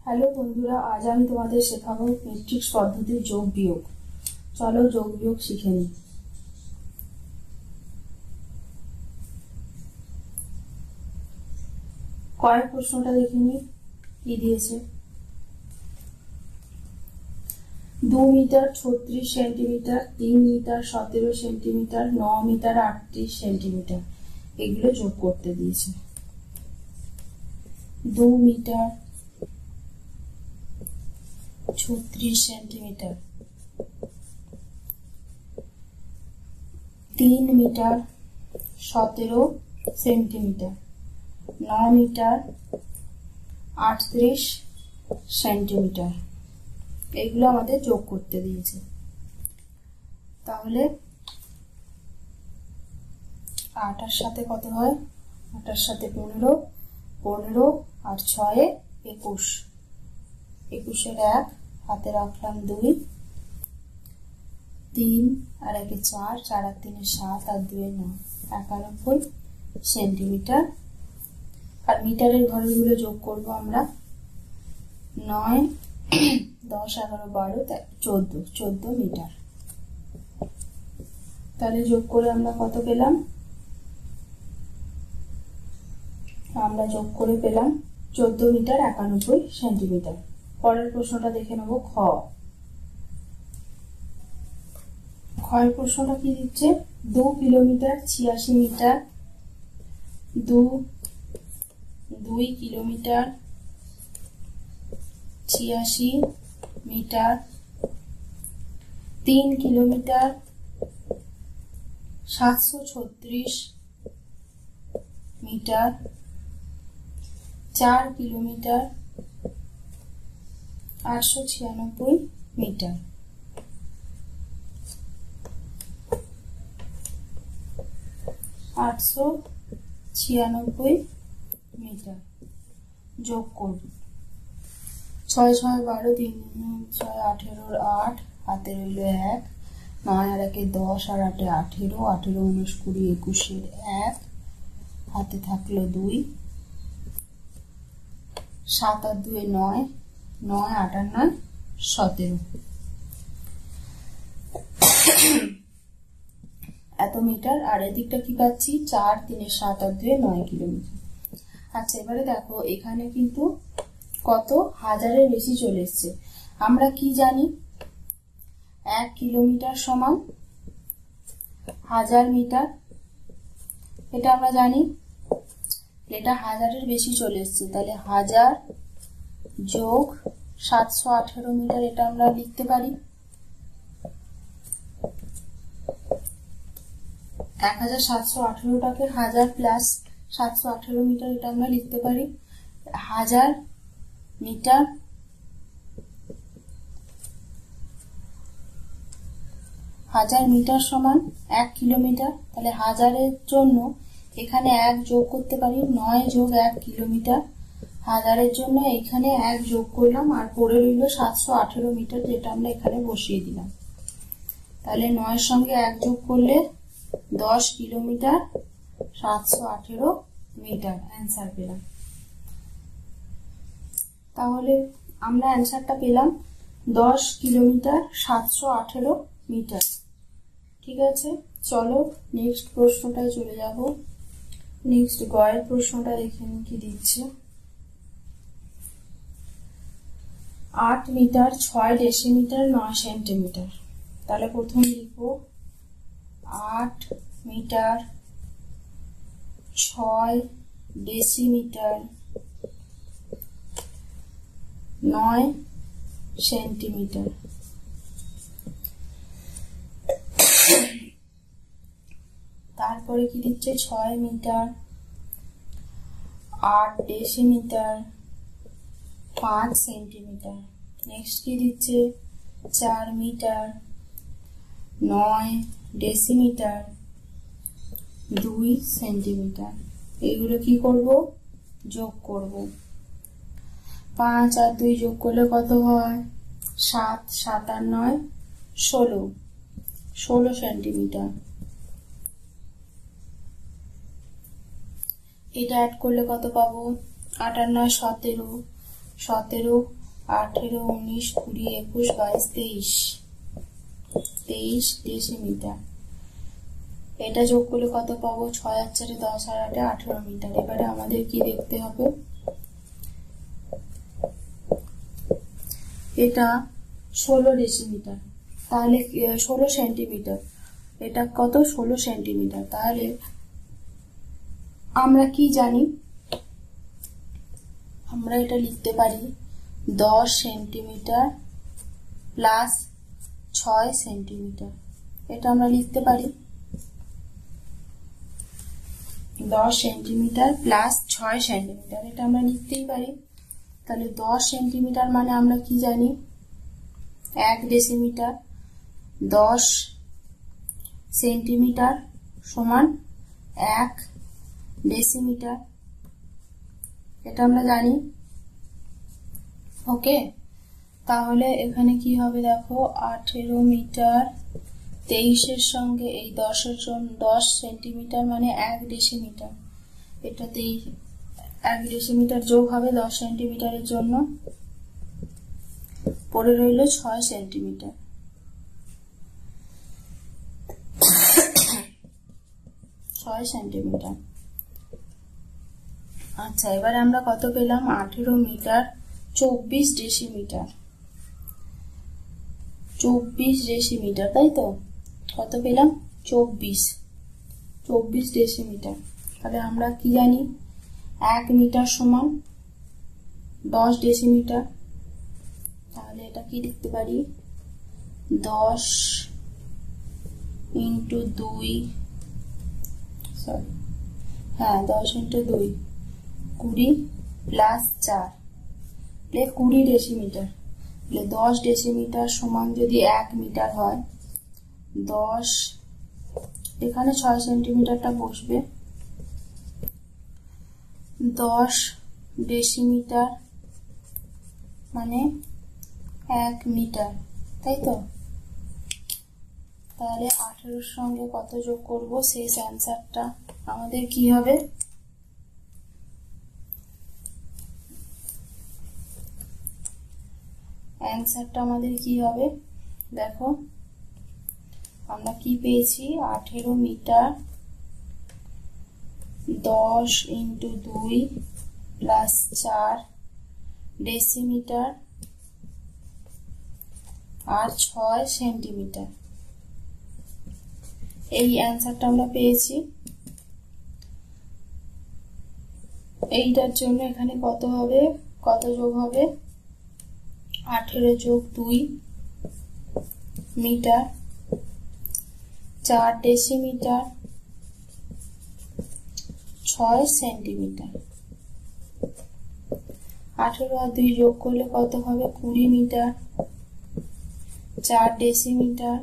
Hello বন্ধুরা, আজ আমি তোমাদের শেখাবো ম্যাট্রিক্স পদ্ধতির যোগ বিয়োগ। চলো যোগ বিয়োগ শিখে নিই। কয়েক প্রশ্নটা দেখে নিই কি দিয়েছে। 2 metre 36 centimetre, 3 metre 17 centimetre, 9 metre 38 centimetre, এগুলো যোগ করতে দিয়েছে। 2 metre 36 centimetre, 3 metre 17 centimetre, 9 metre 38 centimetre, এইগুলো আমাদের যোগ করতে দিয়েছে। তাহলে 8 সাথে কত হয়? 8 সাথে 15, 15 আর 6 21, 21 1 হাতে রাখলাম 2, 3 আর 1 4, 4 আর 3 7 আর 2 9, 91 সেন্টিমিটার। আর মিটারের ঘরগুলো যোগ করব আমরা। 9 10 11 12 14 মিটার। তাহলে যোগ করে আমরা কত পেলাম? আমরা যোগ করে পেলাম 14 মিটার 91 সেন্টিমিটার। পরের প্রশ্নটা দেখে নেব। ক্ষয়ের প্রশ্নটা কি দিচ্ছে? 2 kilometre 86 metre, 2 kilometre 86 metre, 3 kilometre 736 metre, 4 kilometre 896 metre. Metre যোগ করব। 6 6 12, 3 6 18 8, হাতে রইল 1, 9 আর 1 10 আর 8 18, 18 19 20 21 1, হাতে থাকলো 2, 7 আর 2 9, 9 8 আর 9 17, এত মিটার। আর এদিকটা কি পাচ্ছি? 4 3 7 আর 2 9 কিলোমিটার। আচ্ছা, এবারে দেখো এখানে কিন্তু কত হাজারের বেশি চলে এসছে। আমরা কি জানি? 1 কিলোমিটার সমান 1000 মিটার, এটা আমরা জানি। এটা হাজারের বেশি চলে এসছে, তাহলে 1000 যোগ 718 মিটার, এটা আমরা লিখতে পারি। 1718টাকে 1000 প্লাস 718 মিটার, এটা আমরা লিখতে পারি 1000 মিটার। 1000 মিটার সমান 1 কিলোমিটার, তাহলে 1000-এর জন্য এখানে 1 যোগ করতে পারি, 9 যোগ 1 কিলোমিটার। 1000-এর জন্য এখানে 1 যোগ করলাম, আর পড়ে রইল 718 মিটার, যেটা আমরা এখানে বসিয়ে দিলাম। তাহলে 9-এর সঙ্গে 1 যোগ করলে 10 কিলোমিটার 718 মিটার অ্যান্সার পেলাম। তাহলে আমরা অ্যান্সারটা পেলাম 10 কিলোমিটার 718 মিটার। ঠিক আছে, চলো নেক্সট প্রশ্নটায় চলে যাব। নেক্সট গয়ের প্রশ্নটা দেখে নিই কি দিচ্ছে। 8 মিটার 6 ডেসিমিটার 9 সেন্টিমিটার। তাহলে প্রথম লিখব 8 মিটার 6 ডেসিমিটার 9 সেন্টিমিটার। তারপরে কি দিচ্ছে? 6 মিটার 8 ডেসিমিটার 5 সেন্টিমিটার। নেক্সট কি দিচ্ছে? 4 মিটার 9 ডেসিমিটার 2 সেন্টিমিটার। এগুলো কি করব? যোগ করব। 5 আর 2 যোগ করলে কত হয়? 7, 7 আর 9 16 সেন্টিমিটার। এটা অ্যাড করলে কত পাবো? 8 আর 9 17, 17, 18, 19, 20, 21, 22, 23 ডেসিমিটার। এটা যোগ করলে কত পাবো? 6 আর 4 10 আর 8 18 মিটার। এবারে আমাদের কি দেখতে হবে, এটা 16 ডেসিমিটার, তাহলে 16 সেন্টিমিটার, এটা কত? 16 সেন্টিমিটার। তাহলে আমরা কি জানি, আমরা এটা লিখতে পারি 10 সেন্টিমিটার প্লাস 6 সেন্টিমিটার। এটা আমরা লিখতে পারি 10 সেন্টিমিটার প্লাস 6 সেন্টিমিটার, এটা আমরা লিখতেই পারি। তাহলে 10 সেন্টিমিটার মানে আমরা কি জানি, 1 ডেসিমিটার। 10 সেন্টিমিটার সমান 1 ডেসিমিটার, এটা আমরা জানি। ওকে, তাহলে এখানে কি হবে দেখো, 18 মিটার 23 এর সঙ্গে এই 10 এর জন্য 10 সেন্টিমিটার মানে 1 ডেসিমিটার, এটাতেই 1 ডেসিমিটার যোগ হবে 10 সেন্টিমিটারের জন্য, পড়ে রইল 6 সেন্টিমিটার। 6 সেন্টিমিটার। আচ্ছা, এবারে আমরা কত পেলাম? 18 মিটার 24 ডেসিমিটার। 24 ডেসিমিটার, তাই তো? কত পেলাম? 24 ডেসিমিটার। তাহলে আমরা কি জানি, 1 মিটার সমান 10 ডেসিমিটার। তাহলে এটা কি লিখতে পারি, 10 ইন্টু 2, সরি হ্যাঁ 10 ইন্টু 2 20 প্লাস 4 20 ডেসিমিটার। 10 ডেসিমিটার সমান যদি 1 মিটার হয়, 10 এখানে 6 সেন্টিমিটারটা বসবে, 10 ডেসিমিটার মানে 1 মিটার, তাই তো? তাহলে 18 এর সঙ্গে কত যোগ করব, শেষ অ্যান্সারটা আমাদের কি হবে, অ্যান্সারটা আমাদের কি হবে দেখো, আমরা কি পেয়েছি, 18 মিটার 10 ইন্টু 2 প্লাস 4 ডেসিমিটার আর 6 সেন্টিমিটার। এই অ্যান্সারটা আমরা পেয়েছি। এইটার জন্য এখানে কত হবে, কত যোগ হবে, 18 যোগ 2 মিটার 4 ডেসিমিটার 6 সেন্টিমিটার। 18 আর 2 যোগ করলে কত হবে, 20 মিটার 4 ডেসিমিটার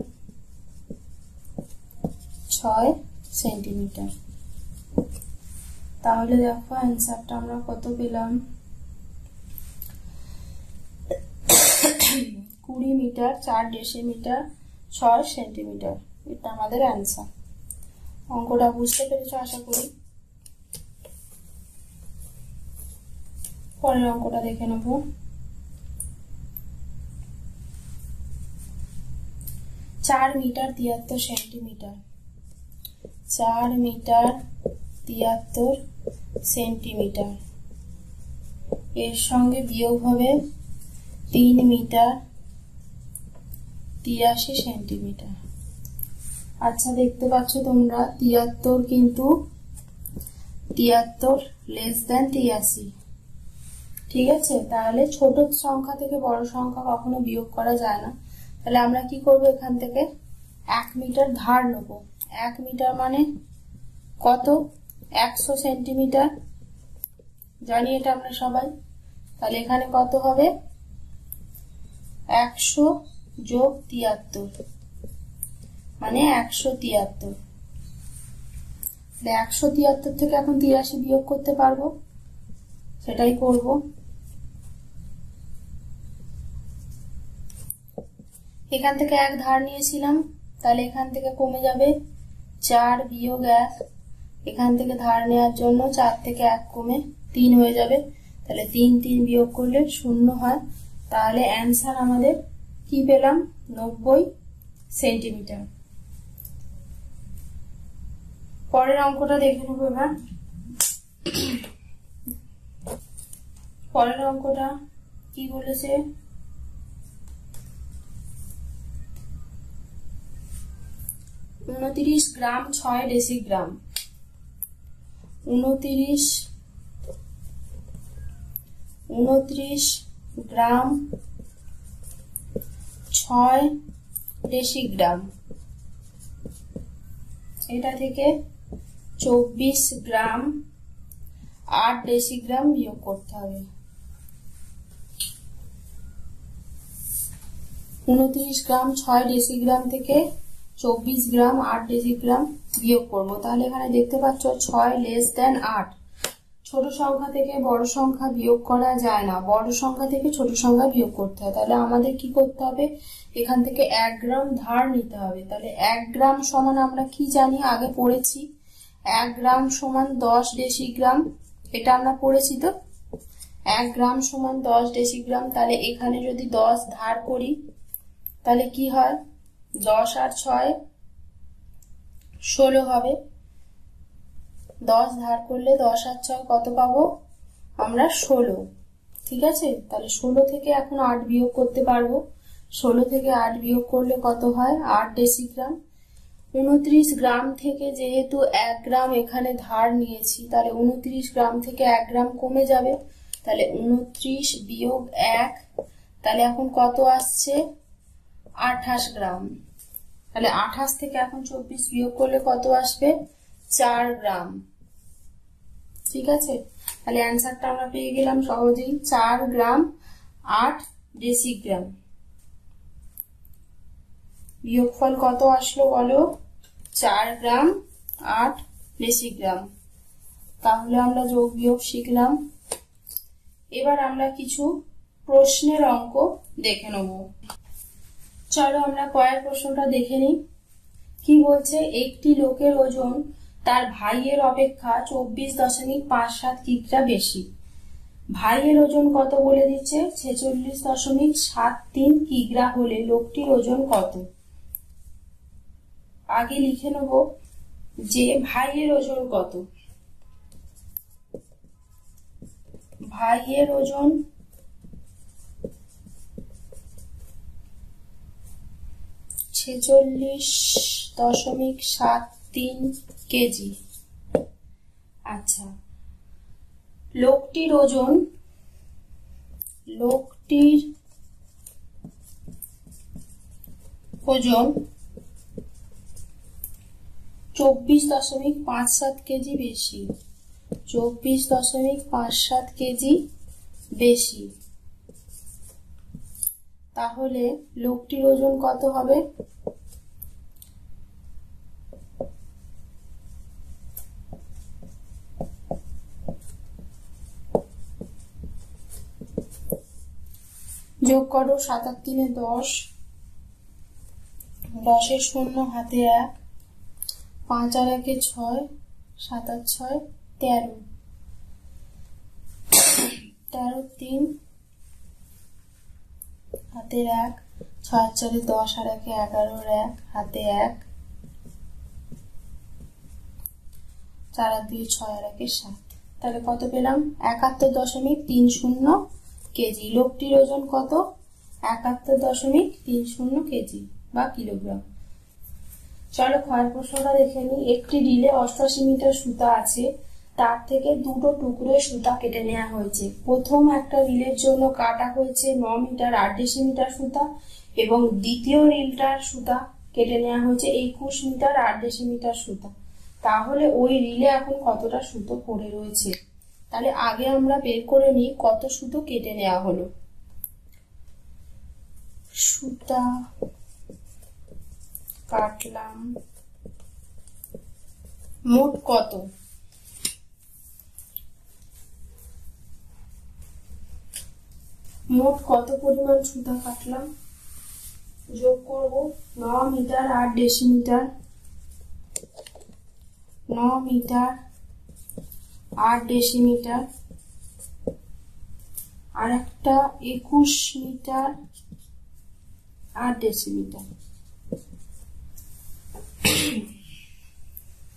6 সেন্টিমিটার। তাহলে দেখো অ্যান্সারটা আমরা কত পেলাম, 20 মিটার 4 ডেসিমিটার 6 সেন্টিমিটার। এটা আমাদের অ্যান্সার। অঙ্কটা বুঝতে পেরেছো আশা করি। পরের অঙ্কটা দেখে নেব। 4 মিটার 73 সেন্টিমিটার, 4 মিটার 73 সেন্টিমিটার, এর সঙ্গে বিয়োগ হবে 3 মিটার 83 সেন্টিমিটার। আচ্ছা, দেখতে পাচ্ছ তোমরা 73 কিন্তু 73 লেস দেন 83, ঠিক আছে? তাহলে ছোট সংখ্যা থেকে বড় সংখ্যা কখনো বিয়োগ করা যায় না। তাহলে আমরা কি করব, এখান থেকে 1 মিটার ধার নেব। 1 মিটার মানে কত, 100 সেন্টিমিটার, জানি এটা আমরা সবাই। তাহলে এখানে কত হবে, 100 যোগ 73 মানে 173। 173 থেকে এখন 83 বিয়োগ করতে পারবো, সেটাই করব। এখান থেকে 1 ধার নিয়েছিলাম, তাহলে এখান থেকে কমে যাবে 4 বিয়োগ 1, এখান থেকে ধার নেওয়ার জন্য 4 থেকে 1 কমে 3 হয়ে যাবে, তাহলে 3 3 বিয়োগ করলে 0 হয়। তাহলে অ্যান্সার আমাদের কি পেলাম? 90 সেন্টিমিটার। পরের অঙ্কটা দেখে নেবো এবার। পরের অঙ্কটা কি বলেছে? 29 গ্রাম 6 ডেসিগ্রাম। 29 গ্রাম 6 ডেসিগ্রাম, এটা থেকে 24 গ্রাম 8 ডেসিগ্রাম বিয়োগ করতে হবে। 29 গ্রাম 6 ডেসিগ্রাম থেকে 24 গ্রাম 8 ডেসিগ্রাম বিয়োগ করবো। তাহলে এখানে দেখতে পাচ্ছ 6 লেস দেন 8। ছোট সংখ্যা থেকে বড় সংখ্যা বিয়োগ করা যায় না, বড় সংখ্যা থেকে ছোট সংখ্যা বিয়োগ করতে হয়। তাহলে আমাদের কি করতে হবে? এখান থেকে 1 গ্রাম ধার নিতে হবে। তাহলে 1 গ্রাম সমান আমরা কি জানি, আগে পড়েছি, 1 গ্রাম সমান 10 ডেসিগ্রাম, এটা আমরা পড়েছি তো। 1 গ্রাম সমান 10 ডেসিগ্রাম। তাহলে এখানে যদি 10 ধার করি তাহলে কি হয়? 10 আর 6 16 হবে। 10 ধার করলে 10 আর 6 কত পাবো আমরা? 16। ঠিক আছে, তাহলে 16 থেকে এখন 8 বিয়োগ করতে পারবো। 16 থেকে 8 বিয়োগ করলে কত হয়? 8 ডেসিগ্রাম। 29 গ্রাম থেকে যেহেতু 1 গ্রাম এখানে ধার নিয়েছি, তাহলে 29 গ্রাম থেকে 1 গ্রাম কমে যাবে। তাহলে 29 বিয়োগ 1, তাহলে এখন কত আসছে? 28 গ্রাম। তাহলে 28 থেকে এখন 24 বিয়োগ করলে কত আসবে? 4 গ্রাম। ঠিক আছে, তাহলে অ্যান্সারটা আমরা পেয়ে গেলাম সহজেই, 4 গ্রাম 8 ডেসিগ্রাম। বিয়োগফল কত আসলো বলো? 4 গ্রাম 8 ডেসিগ্রাম। তাহলে আমরা যোগ বিয়োগ শিখলাম। এবার আমরা কিছু প্রশ্নের অঙ্ক দেখে নেব। চলো আমরা পরের প্রশ্নটা দেখে নিই। কি বলছে? একটি লোকের ওজন তার ভাইয়ের অপেক্ষা 24.57 কিগ্রা বেশি। ভাইয়ের ওজন কত বলে দিচ্ছে? 46.73 কিগ্রা হলে লোকটির ওজন কত? আগে লিখে নেব যে ভাইয়ের ওজন কত। ভাইয়ের ওজন 46.73 কেজি। আচ্ছা, লোকটির ওজন 24.57 কেজি বেশি। 24.57 কেজি বেশি। তাহলে লোকটির ওজন কত হবে? যোগ করো, 7 আর 3 10, 10 এর 0 হাতে 1, 5 আর 1 6, 7 আর 6 13, 13 3 হাতে 1, 6 আর 4 10 আর 1 11, 1 হাতে 1, 4 আর 2 6 আর 1 7। তাহলে কত পেলাম? 71.30 কেজি। লোকটির ওজন কত? 71.30 কেজি বা কিলোগ্রাম। চলো ক্ষয়ের প্রশ্নটা দেখে নিই। একটি রিলে 88 মিটার সুতা আছে, তার থেকে দুটো টুকরো সুতা কেটে নেওয়া হয়েছে। প্রথম একটা রিলের জন্য কাটা হয়েছে 9 মিটার 8 ডেসিমিটার সুতা, এবং দ্বিতীয় রিলটার সুতা কেটে নেওয়া হয়েছে 21 মিটার 8 ডেসিমিটার সুতা। তাহলে ওই রিলে এখন কতটা সুতো পড়ে রয়েছে? তাহলে আগে আমরা বের করে নিই কত সুতো কেটে নেওয়া হলো। সুতা কাটলাম মোট কত? মোট কত পরিমাণ সুতা কাটলাম? যোগ করব, 9 মিটার 8 ডেসিমিটার, 9 মিটার 8 ডেসিমিটার আর একটা 21 মিটার 8 ডেসিমিটার।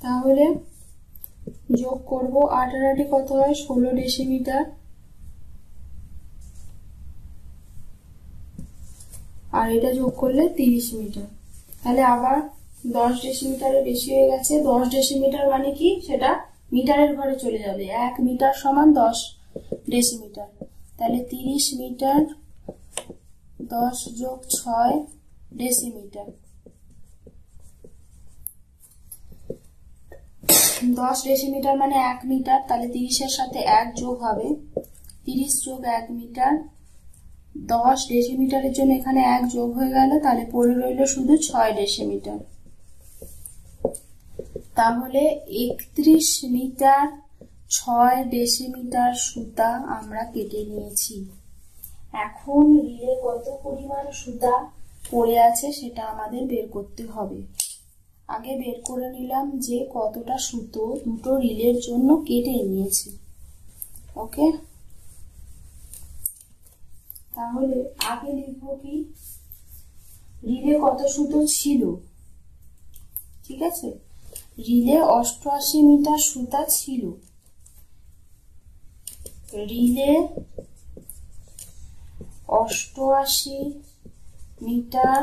তাহলে যোগ করব 8 আর 8 কত হয় 16 ডেসিমিটার, আর এটা যোগ করলে 30 মিটার। তাহলে আবার 10 ডেসিমিটারের বেশি হয়ে গেছে। 10 ডেসিমিটার মানে কি, সেটা মিটারের ঘরে চলে যাবে। 1 মিটার সমান 10 ডেসিমিটার। তাহলে 30 মিটার 10 যোগ 6 ডেসিমিটার। 10 ডেসিমিটার মানে 1 মিটার, তাহলে 30 এর সাথে 1 যোগ হবে, 30 যোগ 1 মিটার। 10 ডেসিমিটারের জন্য এখানে 1 যোগ হয়ে গেল, তাহলে পড়ে রইল শুধু 6 ডেসিমিটার। তাহলে 31 মিটার 6 ডেসিমিটার সুতা আমরা কেটে নিয়েছি। এখন রিলে কত পরিমাণ সুতা পড়ে আছে সেটা আমাদের বের করতে হবে। আগে বের করে নিলাম যে কতটা সুতো দুটো রিলের জন্য কেটে নিয়েছি। ওকে, তাহলে আগে লিখবো কি, রিলে কত সুতো ছিল। ঠিক আছে, রিলে 88 মিটার সুতা ছিল। রিলে 88 মিটার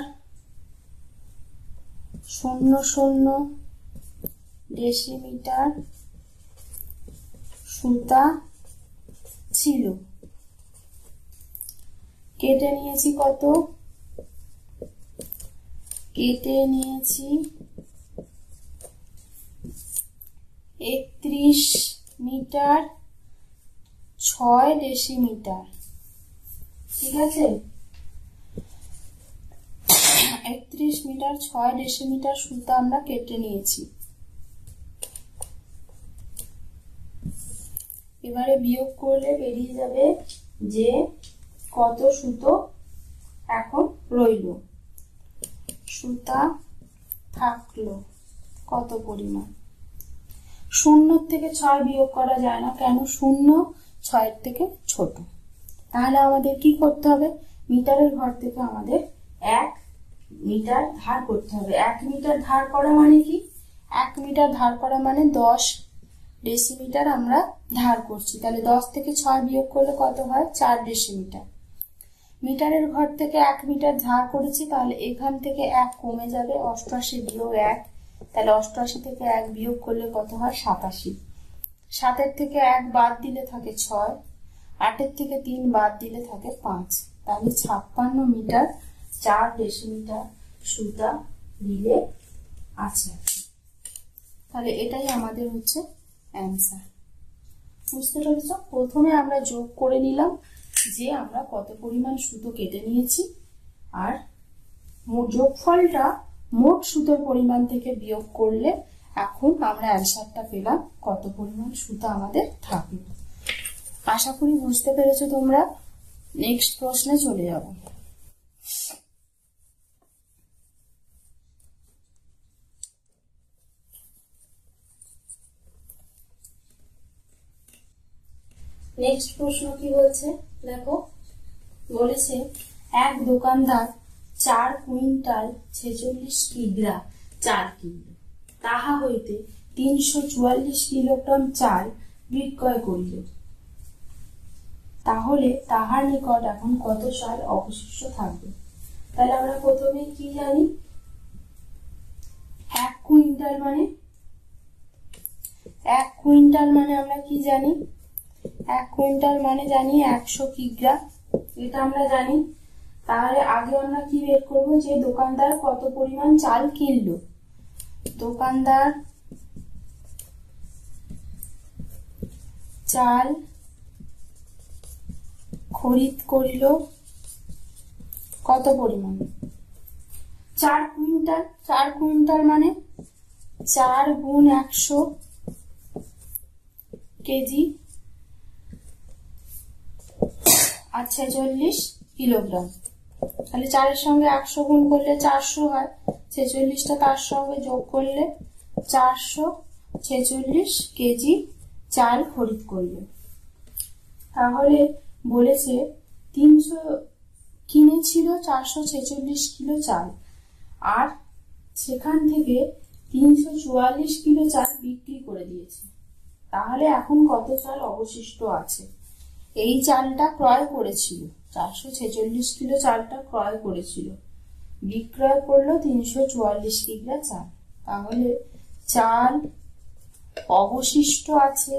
00 ডেসিমিটার সুতা ছিল। কেটে নিয়েছি কত, কেটে নিয়েছি 31 মিটার 6 ডেসিমিটার। ঠিক আছে, 31 মিটার 6 ডেসিমিটার সুতা আমরা কেটে নিয়েছি। এবারে বিয়োগ করলে বেরিয়ে যাবে যে কত সুতো এখন রইল, সুতা থাকলো কত পরিমাণ। 0 থেকে 6 বিয়োগ করা যায় না, কেন, 0 6 থেকে ছোট। তাহলে আমাদের কি করতে হবে, মিটারের ঘর থেকে আমাদের 1 মিটার ধার করতে হবে। 1 মিটার ধার করা মানে কি, 1 মিটার ধার করা মানে 10 ডেসিমিটার আমরা ধার করছি। তাহলে 10 থেকে 6 বিয়োগ করলে কত হয়, 4 ডেসিমিটার। মিটারের ঘর থেকে 1 মিটার ধার করেছি, তাহলে এখান থেকে 1 কমে যাবে, 88 বিয়োগ 1, তাহলে 88 থেকে 1 বিয়োগ করলে কত হয় 87। 7 থেকে 1 বাদ দিলে থাকে 6, 8 থেকে 3 বাদ দিলে থাকে 5, তাহলে 56 মিটার 4 ডেসিমিটার সুতা রিলে আছে। তাহলে এটাই আমাদের হচ্ছে অ্যান্সার। বুঝতে পেরেছ? প্রথমে আমরা যোগ করে নিলাম যে আমরা কত পরিমাণ সুতো কেটে নিয়েছি, আর যোগফলটা মোট সুতোর পরিমাণ থেকে বিয়োগ করলে এখন আমরা অ্যান্সারটা পেলাম কত পরিমাণ সুতো আমাদের থাকলো। আশা করি বুঝতে পেরেছো তোমরা। নেক্সট প্রশ্নে চলে যাব। নেক্সট প্রশ্ন কি বলছে দেখো, বলেছে এক দোকানদার 4 কুইন্টাল 46 কিগ্রা চাল কিনল, তাহা হইতে 344 কিলোগ্রাম চাল বিক্রয় করিল। তাহলে তাহার নিকট এখন কত চাল অবশিষ্ট থাকবে? তাহলে আমরা প্রথমে কি জানি, 1 কুইন্টাল মানে, 1 কুইন্টাল মানে আমরা কি জানি, 1 কুইন্টাল মানে জানি 100 কিগ্রা, এটা আমরা জানি। তাহলে আগে আমরা কি বের করব, যে দোকানদার কত পরিমাণ চাল কিনলো। দোকানদার চাল খরিদ করিল কত পরিমাণ, 4 কুইন্টাল। 4 কুইন্টাল মানে 4 গুণ 100 কেজি আর 46 কিলোগ্রাম। তাহলে 4 এর সঙ্গে 100 গুণ করলে 400 হয়, 46টা তার সঙ্গে যোগ করলে 446 কেজি চাল খরিদ করল। তাহলে বলেছে 300 কিনেছিল 446 কিলো চাল, আর সেখান থেকে 344 কিলো চাল বিক্রি করে দিয়েছে। তাহলে এখন কত চাল অবশিষ্ট আছে? এই চালটা ক্রয় করেছিল, 446 কিলো চালটা ক্রয় করেছিল, বিক্রয় করলো 344 কিলো চাল। তাহলে চাল অবশিষ্ট আছে,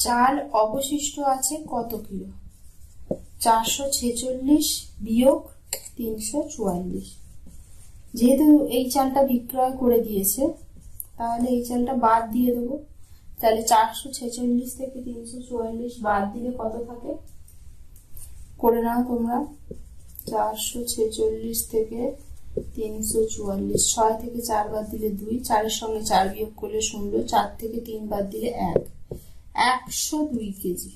চাল অবশিষ্ট আছে কত কিলো? 446 বিয়োগ 344। যেহেতু এই চালটা বিক্রয় করে দিয়েছে, তাহলে এই চালটা বাদ দিয়ে দেবো। তাহলে 446 থেকে 344 বাদ দিলে কত থাকে? করে নাও তোমরা। 446 থেকে 344, 6 থেকে 4 বাদ দিলে 2, 4-এর সঙ্গে 4 বিয়োগ করলে 0, 4 থেকে 3 বাদ দিলে 1, 102 কেজি।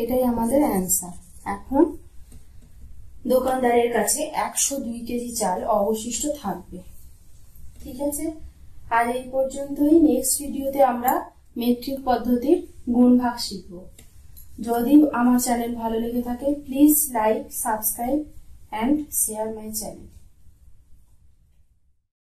এটাই আমাদের অ্যান্সার। এখন দোকানদারের কাছে 102 কেজি চাল অবশিষ্ট থাকবে। ঠিক আছে, আর এই পর্যন্তই। নেক্সট ভিডিওতে আমরা মেট্রিক পদ্ধতির গুণভাগ শিখব। যদি আমার চ্যানেল ভালো লেগে থাকে, please like, subscribe and share my channel.